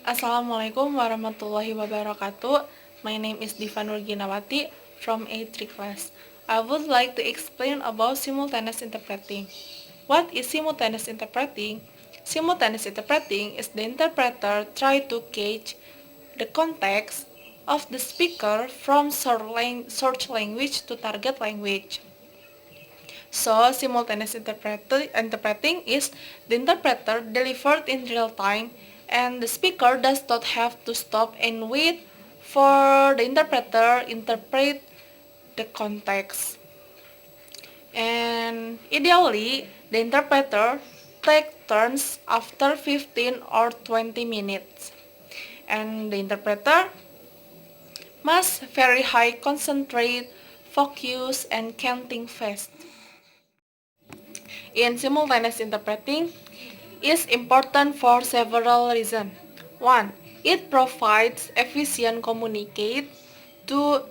Assalamualaikum warahmatullahi wabarakatuh. My name is Diva Nurginawati from A3 class. I would like to explain about simultaneous interpreting. What is simultaneous interpreting? Simultaneous interpreting is the interpreter try to catch the context of the speaker from source language to target language. So, simultaneous interpreting is the interpreter delivered in real time, and the speaker does not have to stop and wait for the interpreter interpret the context. And ideally, the interpreter take turns after 15 or 20 minutes. And the interpreter must very high concentrate, focus, and can think fast. In simultaneous interpreting is important for several reasons. 1. It provides efficient communicate to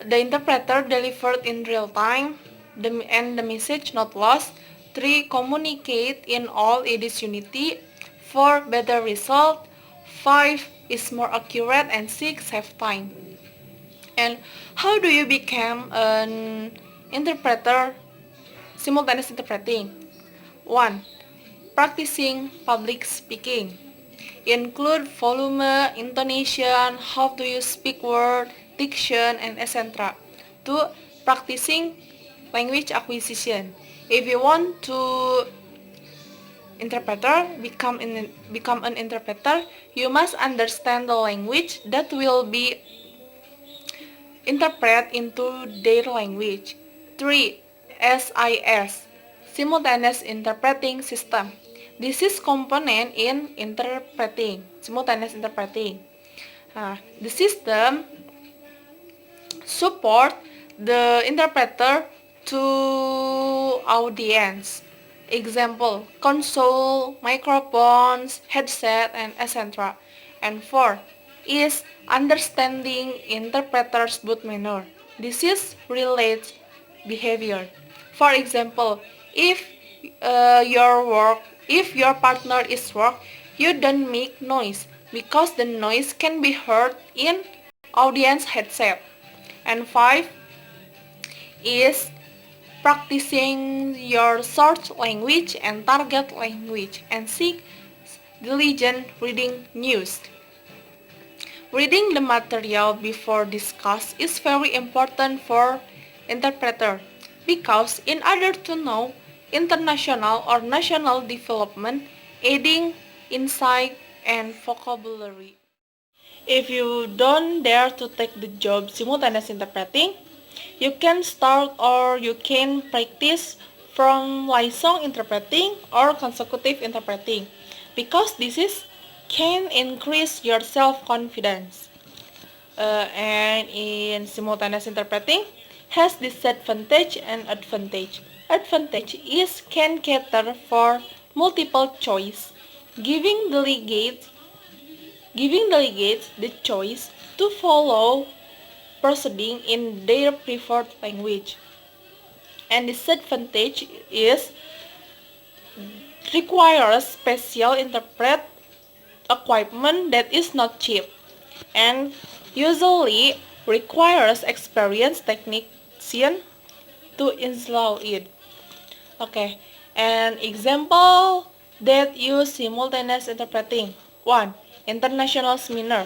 the interpreter delivered in real time and the message not lost. 3. Communicate in all its unity. 4. Better result. 5. Is more accurate, and 6. Save time. And how do you become an interpreter? Simultaneous interpreting. 1. Practicing public speaking. Include volume, intonation, how do you speak word, diction, and etc. 2. Practicing language acquisition. If you want to become an interpreter, you must understand the language that will be interpreted into their language. 3. SIS, Simultaneous Interpreting System. This is component in simultaneous interpreting. The system support the interpreter to audience. Example, console, microphones, headset, and etc. And 4 is understanding interpreter's both manner. This is related behavior. For example, if your partner is work, you don't make noise because the noise can be heard in audience headset. And 5 is practicing your source language and target language. And 6, diligent reading news. Reading the material before discuss is very important for interpreter because in order to know international or national development, aiding insight and vocabulary. If you don't dare to take the job simultaneous interpreting, you can start or you can practice from liaison interpreting or consecutive interpreting because can increase your self-confidence. And in simultaneous interpreting has disadvantage and advantage. Advantage is can cater for multiple choice, giving delegates the choice to follow proceeding in their preferred language. And disadvantage is requires special interpret equipment that is not cheap and usually requires experienced technician to install it. Okay, an example that use simultaneous interpreting. 1. International seminar.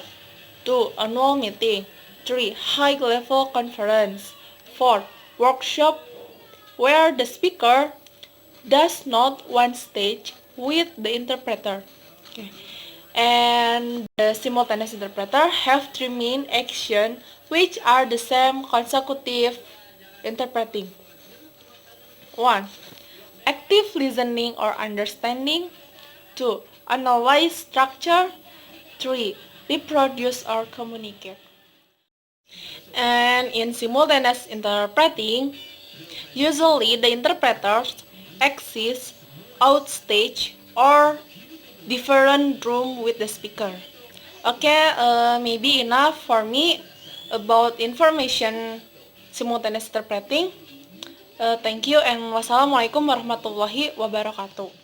2. Annual meeting. 3. High-level conference. 4. Workshop where the speaker does not one stage with the interpreter. Okay. And the simultaneous interpreter have 3 main action which are the same consecutive interpreting. 1. Active listening or understanding. 2. Analyze structure. 3. Reproduce or communicate. And in simultaneous interpreting, usually the interpreters exist outstage or different room with the speaker. Okay, maybe enough for me about information simultaneous interpreting. Thank you and wassalamualaikum warahmatullahi wabarakatuh.